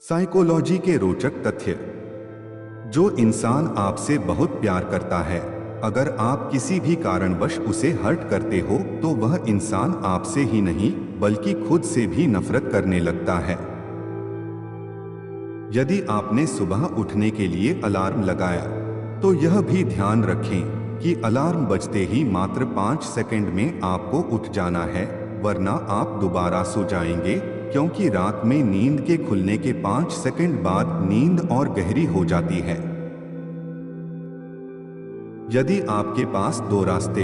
Psychology के रोचक तथ्य। जो इंसान आपसे बहुत प्यार करता है, अगर आप किसी भी कारणवश उसे हर्ट करते हो तो वह इंसान आपसे ही नहीं बल्कि खुद से भी नफरत करने लगता है। यदि आपने सुबह उठने के लिए अलार्म लगाया तो यह भी ध्यान रखें कि अलार्म बजते ही मात्र 5 सेकंड में आपको उठ जाना है, वरना आप दोबारा सो जाएंगे, क्योंकि रात में नींद के खुलने के 5 सेकंड बाद नींद और गहरी हो जाती है। यदि आपके पास दो रास्ते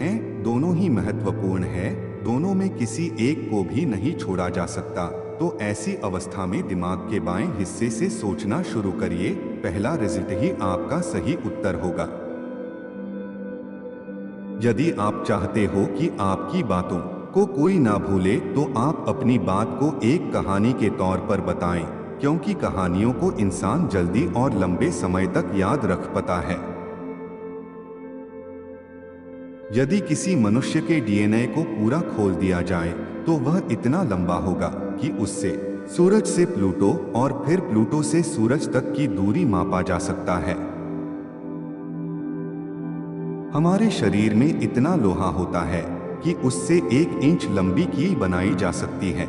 हैं, दोनों ही महत्वपूर्ण हैं, दोनों में किसी एक को भी नहीं छोड़ा जा सकता, तो ऐसी अवस्था में दिमाग के बाएं हिस्से से सोचना शुरू करिए। पहला रिजल्ट ही आपका सही उत्तर होगा। यदि आप चाहते हो कि आपकी बातों को कोई ना भूले तो आप अपनी बात को एक कहानी के तौर पर बताएं, क्योंकि कहानियों को इंसान जल्दी और लंबे समय तक याद रख पाता है। यदि किसी मनुष्य के डीएनए को पूरा खोल दिया जाए तो वह इतना लंबा होगा कि उससे सूरज से प्लूटो और फिर प्लूटो से सूरज तक की दूरी मापा जा सकता है। हमारे शरीर में इतना लोहा होता है कि उससे 1 इंच लंबी कील बनाई जा सकती है।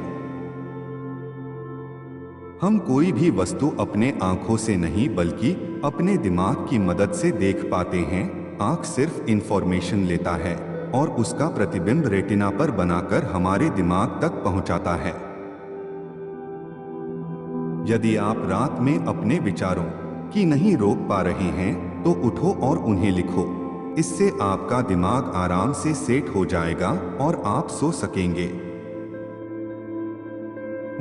हम कोई भी वस्तु अपने आंखों से नहीं बल्कि अपने दिमाग की मदद से देख पाते हैं। आंख सिर्फ इंफॉर्मेशन लेता है और उसका प्रतिबिंब रेटिना पर बनाकर हमारे दिमाग तक पहुंचाता है। यदि आप रात में अपने विचारों की नहीं रोक पा रहे हैं तो उठो और उन्हें लिखो। इससे आपका दिमाग आराम से सेट हो जाएगा और आप सो सकेंगे।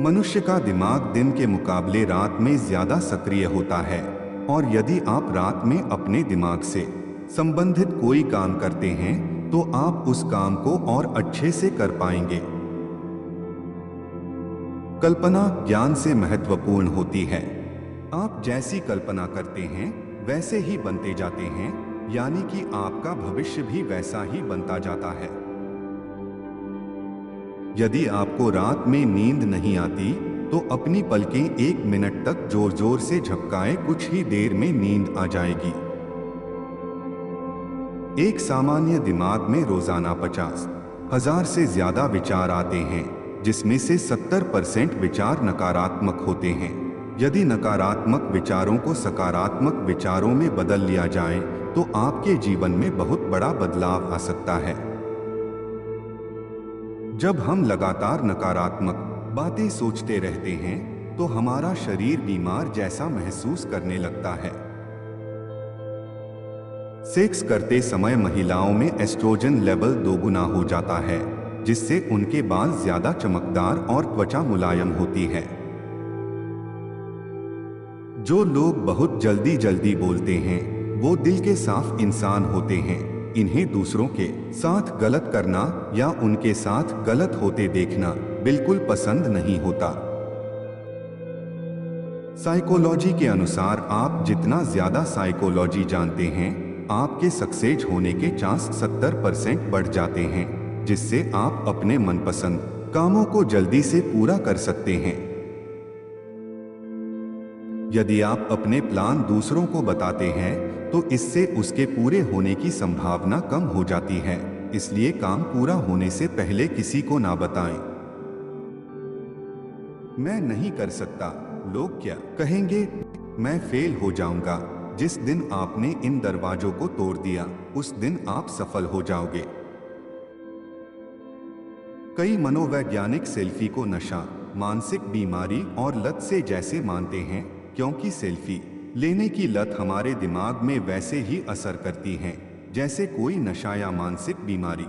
मनुष्य का दिमाग दिन के मुकाबले रात में ज्यादा सक्रिय होता है, और यदि आप रात में अपने दिमाग से संबंधित कोई काम करते हैं तो आप उस काम को और अच्छे से कर पाएंगे। कल्पना ज्ञान से महत्वपूर्ण होती है। आप जैसी कल्पना करते हैं वैसे ही बनते जाते हैं, यानी कि आपका भविष्य भी वैसा ही बनता जाता है। यदि आपको रात में नींद नहीं आती तो अपनी पलकें 1 मिनट तक जोर जोर से झपकाएं, कुछ ही देर में नींद आ जाएगी। एक सामान्य दिमाग में रोजाना 50,000 से ज्यादा विचार आते हैं, जिसमें से 70% विचार नकारात्मक होते हैं। यदि नकारात्मक विचारों को सकारात्मक विचारों में बदल लिया जाए तो आपके जीवन में बहुत बड़ा बदलाव आ सकता है। जब हम लगातार नकारात्मक बातें सोचते रहते हैं तो हमारा शरीर बीमार जैसा महसूस करने लगता है। सेक्स करते समय महिलाओं में एस्ट्रोजन लेवल 2 गुना हो जाता है, जिससे उनके बाल ज्यादा चमकदार और त्वचा मुलायम होती है। जो लोग बहुत जल्दी जल्दी बोलते हैं वो दिल के साफ इंसान होते हैं। इन्हें दूसरों के साथ गलत करना या उनके साथ गलत होते देखना बिल्कुल पसंद नहीं होता। साइकोलॉजी के अनुसार आप जितना ज्यादा साइकोलॉजी जानते हैं, आपके सक्सेस होने के चांस 70% बढ़ जाते हैं, जिससे आप अपने मनपसंद कामों को जल्दी से पूरा कर सकते हैं। यदि आप अपने प्लान दूसरों को बताते हैं तो इससे उसके पूरे होने की संभावना कम हो जाती है, इसलिए काम पूरा होने से पहले किसी को ना बताएं। मैं नहीं कर सकता, लोग क्या कहेंगे, मैं फेल हो जाऊंगा। जिस दिन आपने इन दरवाजों को तोड़ दिया उस दिन आप सफल हो जाओगे। कई मनोवैज्ञानिक सेल्फी को नशा, मानसिक बीमारी और लत से जैसे मानते हैं, क्योंकि सेल्फी लेने की लत हमारे दिमाग में वैसे ही असर करती है जैसे कोई नशा या मानसिक बीमारी।